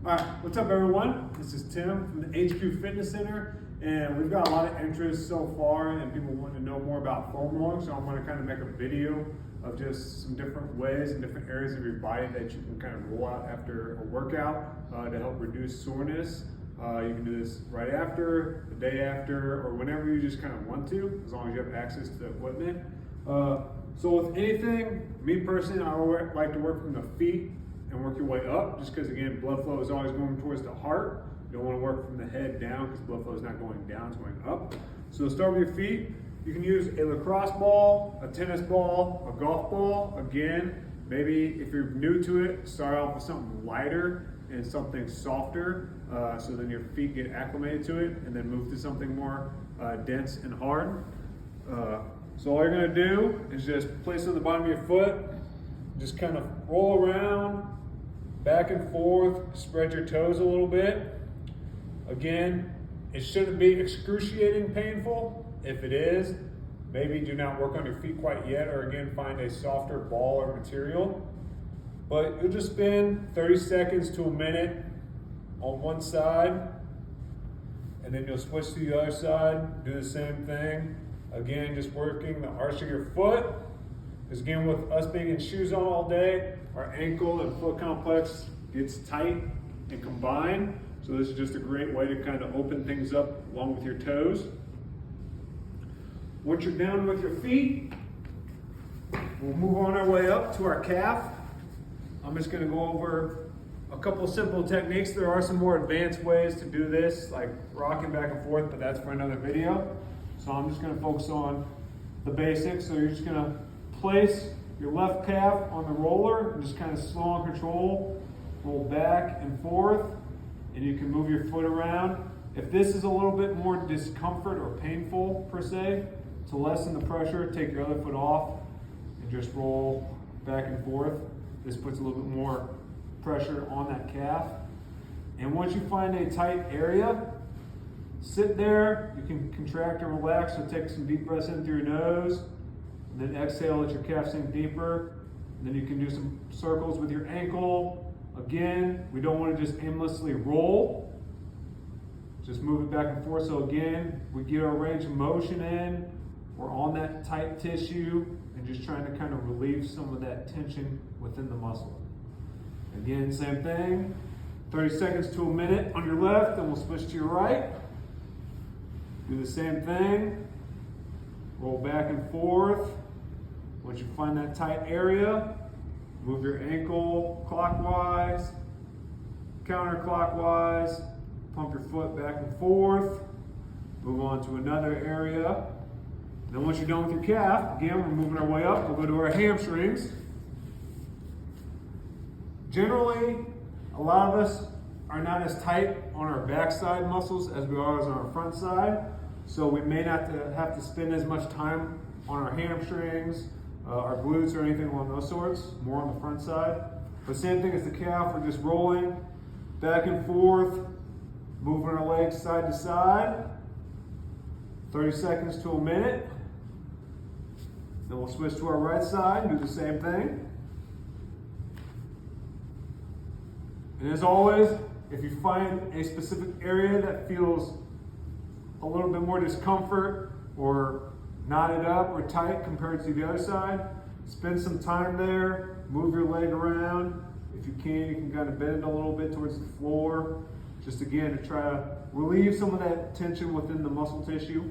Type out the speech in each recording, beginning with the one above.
All right, what's up everyone? This is Tim from the HQ Fitness Center, and we've got a lot of interest so far and people want to know more about foam rolling, so I'm going to kind of make a video of just some different ways and different areas of your body that you can kind of roll out after a workout to help reduce soreness. You can do this right after, the day after, or whenever you just kind of want to, as long as you have access to the equipment. So with anything, me personally, I like to work from the feet and work your way up, just because again, blood flow is always going towards the heart. You don't want to work from the head down because blood flow is not going down, it's going up. So start with your feet. You can use a lacrosse ball, a tennis ball, a golf ball. Again, maybe if you're new to it, start off with something lighter and something softer, so then your feet get acclimated to it, and then move to something more dense and hard. So all you're gonna do is just place it on the bottom of your foot, just kind of roll around, back and forth, spread your toes a little bit. Again, it shouldn't be excruciating painful. If it is, maybe do not work on your feet quite yet, or again, find a softer ball or material. But you'll just spend 30 seconds to a minute on one side, and then you'll switch to the other side, do the same thing. Again, just working the arch of your foot. Because again, with us being in shoes on all day, our ankle and foot complex gets tight and combined. So this is just a great way to kind of open things up along with your toes. Once you're down with your feet, we'll move on our way up to our calf. I'm just gonna go over a couple simple techniques. There are some more advanced ways to do this, like rocking back and forth, but that's for another video. So I'm just gonna focus on the basics. So you're just gonna place your left calf on the roller and just kind of slow and control, roll back and forth, and you can move your foot around. If this is a little bit more discomfort or painful per se, to lessen the pressure, take your other foot off and just roll back and forth. This puts a little bit more pressure on that calf. And once you find a tight area, sit there. You can contract and relax, so take some deep breaths in through your nose, and then exhale, let your calf sink deeper. And then you can do some circles with your ankle. Again, we don't want to just aimlessly roll. Just move it back and forth. So again, we get our range of motion in. We're on that tight tissue and just trying to kind of relieve some of that tension within the muscle. Again, same thing. 30 seconds to a minute on your left, then we'll switch to your right. Do the same thing. Roll back and forth. Once you find that tight area, move your ankle clockwise, counterclockwise, pump your foot back and forth, move on to another area. Then once you're done with your calf, again, we're moving our way up, we'll go to our hamstrings. Generally, a lot of us are not as tight on our backside muscles as we are on our front side. So we may not have to spend as much time on our hamstrings, our glutes or anything along those sorts, more on the front side. But same thing as the calf, we're just rolling back and forth, moving our legs side to side. 30 seconds to a minute. Then we'll switch to our right side and do the same thing. And as always, if you find a specific area that feels a little bit more discomfort or knotted up or tight compared to the other side, spend some time there, move your leg around. If you can kind of bend it a little bit towards the floor, just again to try to relieve some of that tension within the muscle tissue.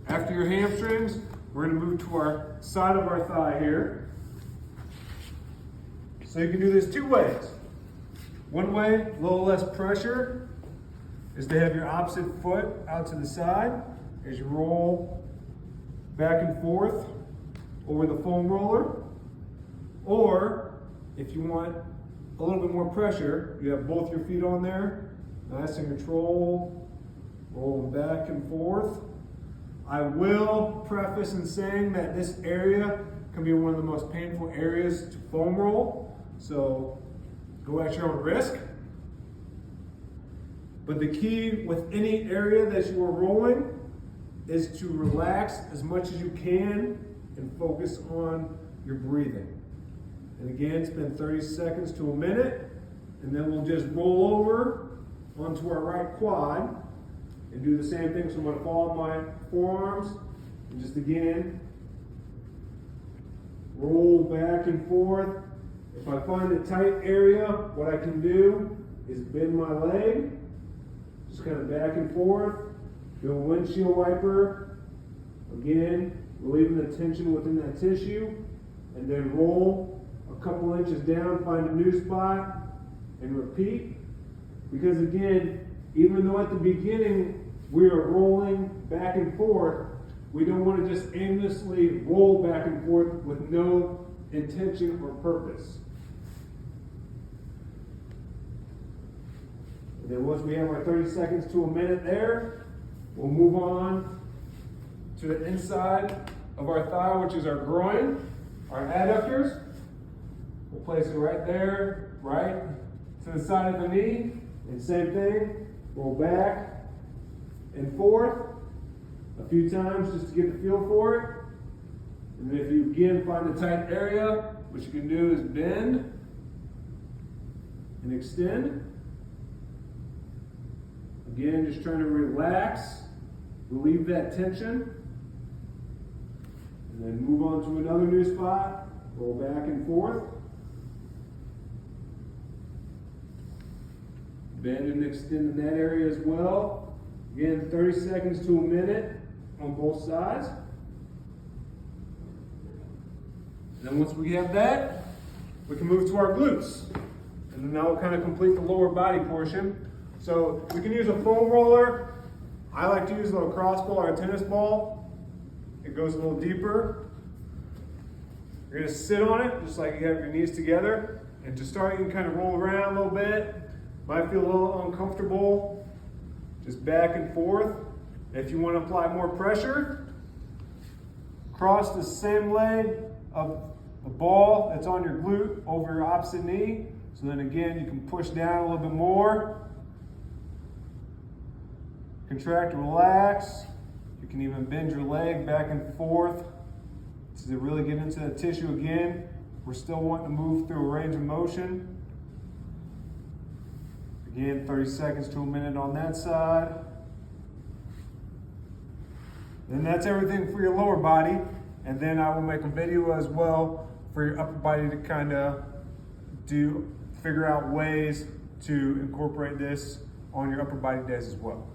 After your hamstrings, we're going to move to our side of our thigh here. So you can do this two ways. One way, a little less pressure, is to have your opposite foot out to the side as you roll back and forth over the foam roller. Or if you want a little bit more pressure, you have both your feet on there, nice and control, rolling back and forth. I will preface in saying that this area can be one of the most painful areas to foam roll, so go at your own risk. But the key with any area that you are rolling is to relax as much as you can and focus on your breathing. And again, spend 30 seconds to a minute. And then we'll just roll over onto our right quad and do the same thing. So I'm going to follow my forearms and just again, roll back and forth. If I find a tight area, what I can do is bend my leg, just kind of back and forth, do a windshield wiper. Again, relieving the tension within that tissue, and then roll a couple inches down, find a new spot, and repeat. Because again, even though at the beginning we are rolling back and forth, we don't want to just aimlessly roll back and forth with no intention or purpose. And then once we have our 30 seconds to a minute there, we'll move on to the inside of our thigh, which is our groin, our adductors. We'll place it right there, right to the side of the knee. And same thing, roll back and forth a few times just to get the feel for it. And then if you again find a tight area, what you can do is bend and extend. Again, just trying to relax, relieve that tension. And then move on to another new spot, roll back and forth. Bend and extend in that area as well. Again, 30 seconds to a minute on both sides. And then once we have that, we can move to our glutes. And then that will kind of complete the lower body portion. So we can use a foam roller. I like to use a lacrosse ball or a tennis ball. It goes a little deeper. You're gonna sit on it, just like you have your knees together. And to start, you can kind of roll around a little bit. Might feel a little uncomfortable. Just back and forth. If you want to apply more pressure, cross the same leg of the ball that's on your glute over your opposite knee. So then again, you can push down a little bit more. Contract and relax. You can even bend your leg back and forth to really get into the tissue again. We're still wanting to move through a range of motion. Again, 30 seconds to a minute on that side. And that's everything for your lower body. And then I will make a video as well for your upper body to kind of figure out ways to incorporate this on your upper body days as well.